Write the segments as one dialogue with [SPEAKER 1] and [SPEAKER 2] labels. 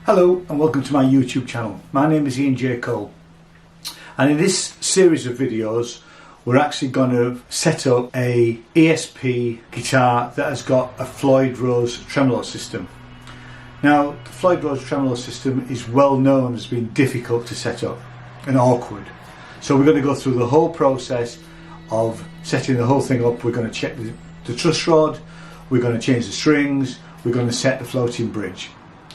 [SPEAKER 1] Hello and welcome to my YouTube channel. My name is Ian J. Cole, and in this series of videos we're actually going to set up a ESP guitar that has got a Floyd Rose Tremolo system. Now the Floyd Rose Tremolo system is well known as being difficult to set up and awkward, so we're going to go through the whole process of setting the whole thing up. We're going to check the truss rod, we're going to change the strings, we're going to set the floating bridge.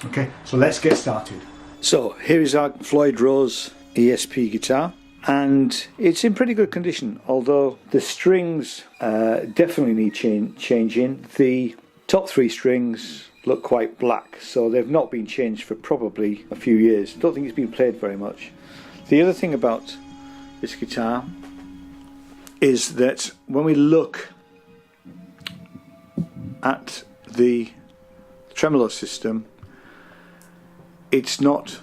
[SPEAKER 1] Okay, so let's get started. So here is our Floyd Rose ESP guitar, and it's in pretty good condition, although the strings definitely need changing. The top three strings look quite black, so they've not been changed for probably a few years. I don't think it's been played very much. The other thing about this guitar is that when we look at the tremolo system, it's not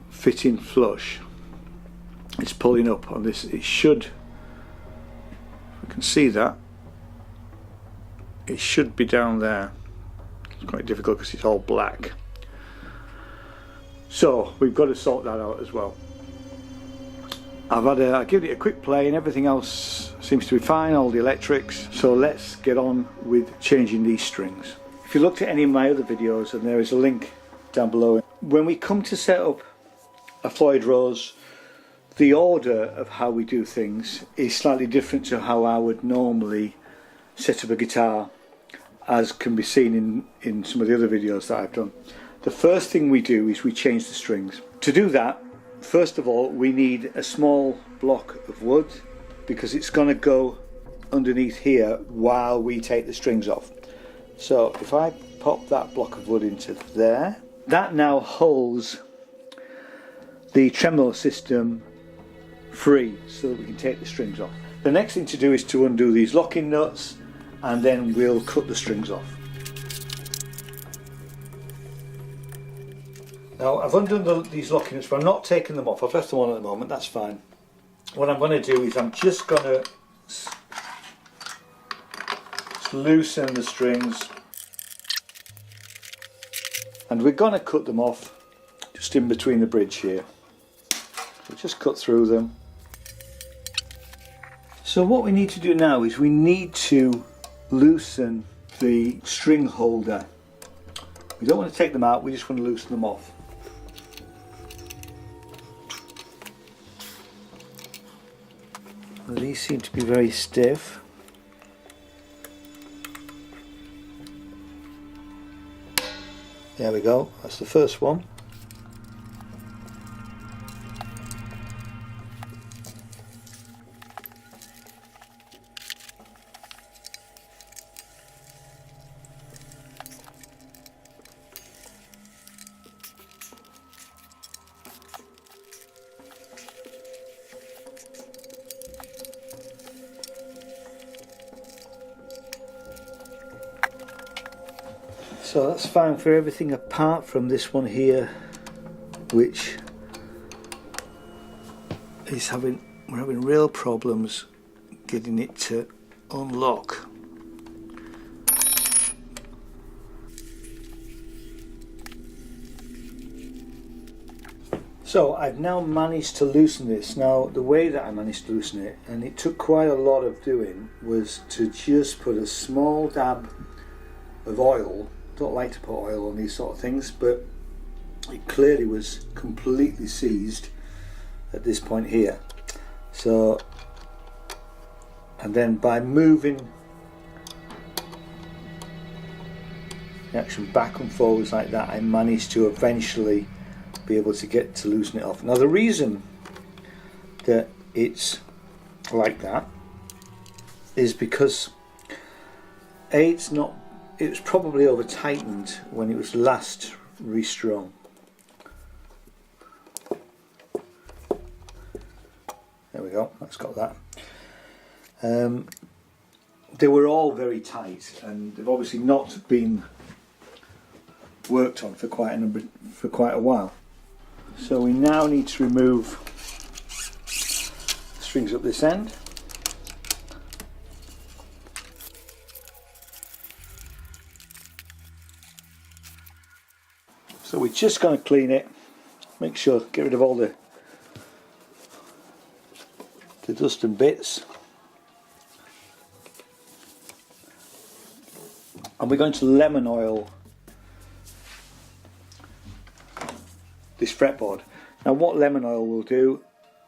[SPEAKER 1] fitting flush. It's pulling up on this. It should, you can see that, it should be down there. It's quite difficult because it's all black. So we've got to sort that out as well. I give it a quick play and everything else seems to be fine, all the electrics. So let's get on with changing these strings. If you looked at any of my other videos, and there is a link down below, when we come to set up a Floyd Rose, the order of how we do things is slightly different to how I would normally set up a guitar, as can be seen in some of the other videos that I've done. The first thing we do is we change the strings. To do that, first of all, we need a small block of wood, because it's going to go underneath here while we take the strings off. So if I pop that block of wood into there, that now holds the tremolo system free so that we can take the strings off. The next thing to do is to undo these locking nuts, and then we'll cut the strings off. Now I've undone these locking nuts, but I'm not taking them off. I've left them on at the moment, that's fine. What I'm going to do is I'm just going to loosen the strings, and we're going to cut them off just in between the bridge here. So just cut through them. So what we need to do now is we need to loosen the string holder. We don't want to take them out, we just want to loosen them off. Well, these seem to be very stiff. There we go, that's the first one. So that's fine for everything apart from this one here, which is we're having real problems getting it to unlock. So I've now managed to loosen this. Now the way that I managed to loosen it, and it took quite a lot of doing, was to just put a small dab of oil. Don't like to put oil on these sort of things, but it clearly was completely seized at this point here. So, and then by moving the action back and forwards like that, I managed to eventually be able to get to loosen it off. Now the reason that it's like that is because it was probably over tightened when it was last restrung. There we go, that's got that. They were all very tight, and they've obviously not been worked on for quite a while. So we now need to remove the strings up this end. So we're just going to clean it, make sure, get rid of all the dust and bits. And we're going to lemon oil this fretboard. Now what lemon oil will do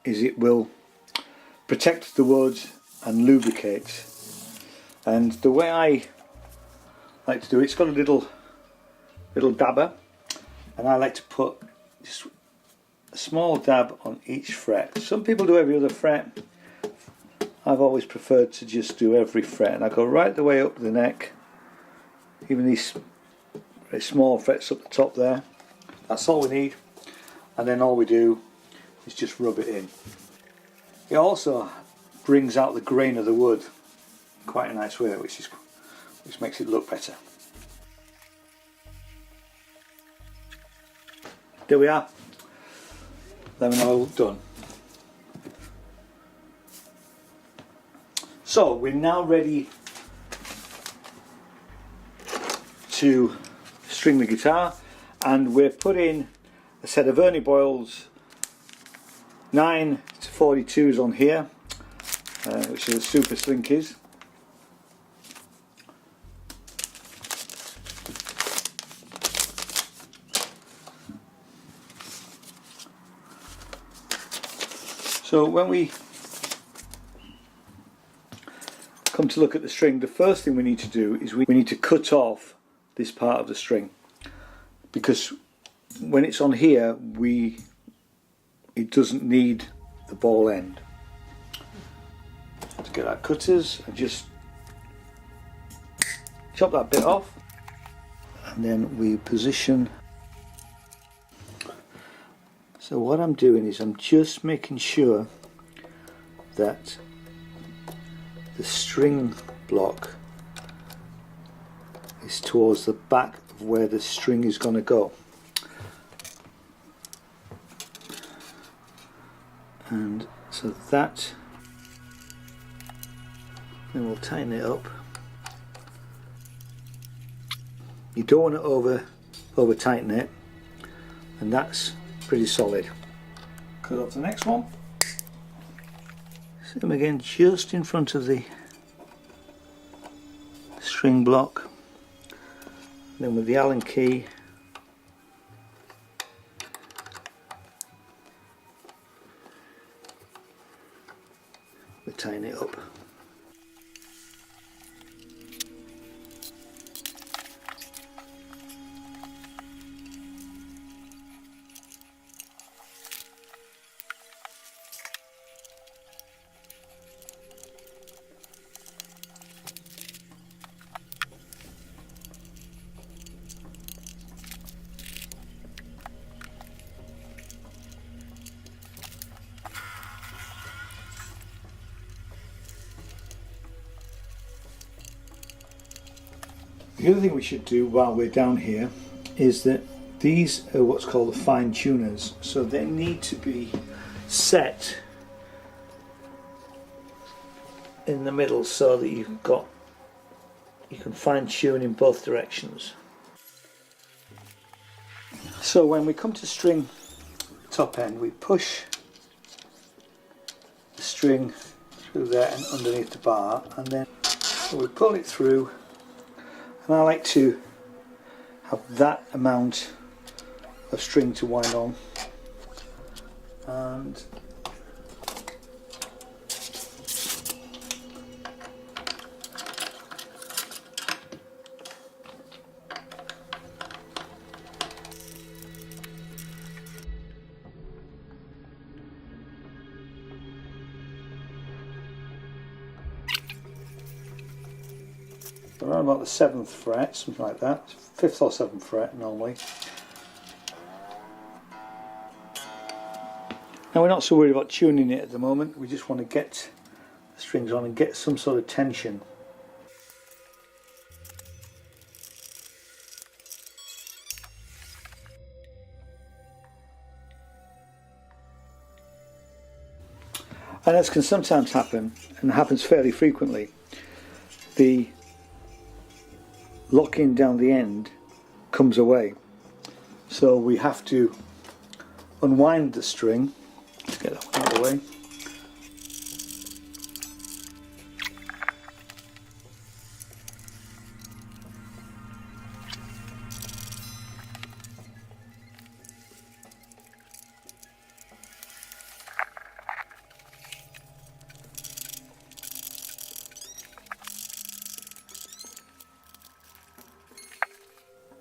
[SPEAKER 1] is it will protect the wood and lubricate. And the way I like to do it, it's got a little dabber, and I like to put just a small dab on each fret. Some people do every other fret. I've always preferred to just do every fret, and I go right the way up the neck, even these very small frets up the top there. That's all we need, and then all we do is just rub it in. It also brings out the grain of the wood in quite a nice way, which makes it look better. There we are, lemon oil done. So we're now ready to string the guitar, and we're putting a set of Ernie Boyle's 9 to 42s on here, which are the Super Slinkies. So when we come to look at the string, the first thing we need to do is we need to cut off this part of the string, because when it's on here it doesn't need the ball end. Let's get our cutters and just chop that bit off, and then we position. So what I'm doing is I'm just making sure that the string block is towards the back of where the string is going to go. And so that, then we'll tighten it up. You don't want to over tighten it, and that's pretty solid. Cut off the next one. Set them again just in front of the string block. Then with the Allen key, we tighten it up. The other thing we should do while we're down here is that these are what's called the fine tuners, so they need to be set in the middle so that you can fine tune in both directions. So when we come to string top end, we push the string through there and underneath the bar, and then we pull it through. And I like to have that amount of string to wind on, and around about the 7th fret, something like that, 5th or 7th fret normally. Now we're not so worried about tuning it at the moment, we just want to get the strings on and get some sort of tension. And as can sometimes happen, and happens fairly frequently, the locking down the end comes away. So we have to unwind the string. Let's get that one out of the way.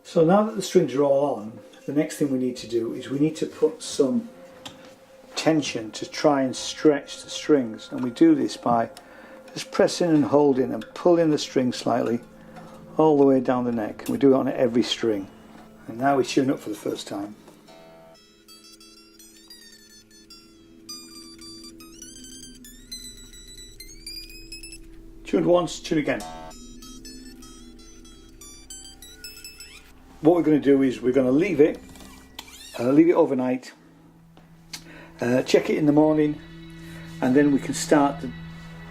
[SPEAKER 1] So now that the strings are all on, the next thing we need to do is we need to put some tension to try and stretch the strings, and we do this by just pressing and holding and pulling the string slightly all the way down the neck. We do it on every string. And now we tune up for the first time. Tuned once, tune again. What we're going to do is we're going to leave it overnight, check it in the morning, and then we can start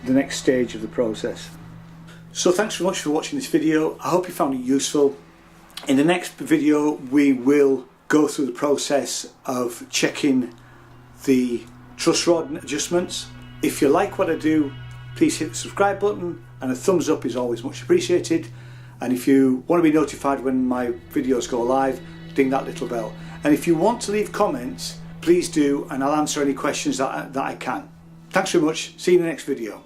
[SPEAKER 1] the next stage of the process. So thanks very much for watching this video. I hope you found it useful. In the next video we will go through the process of checking the truss rod adjustments. If you like what I do, please hit the subscribe button, and a thumbs up is always much appreciated. And if you want to be notified when my videos go live, ding that little bell. And if you want to leave comments, please do, and I'll answer any questions that I can. Thanks very much. See you in the next video.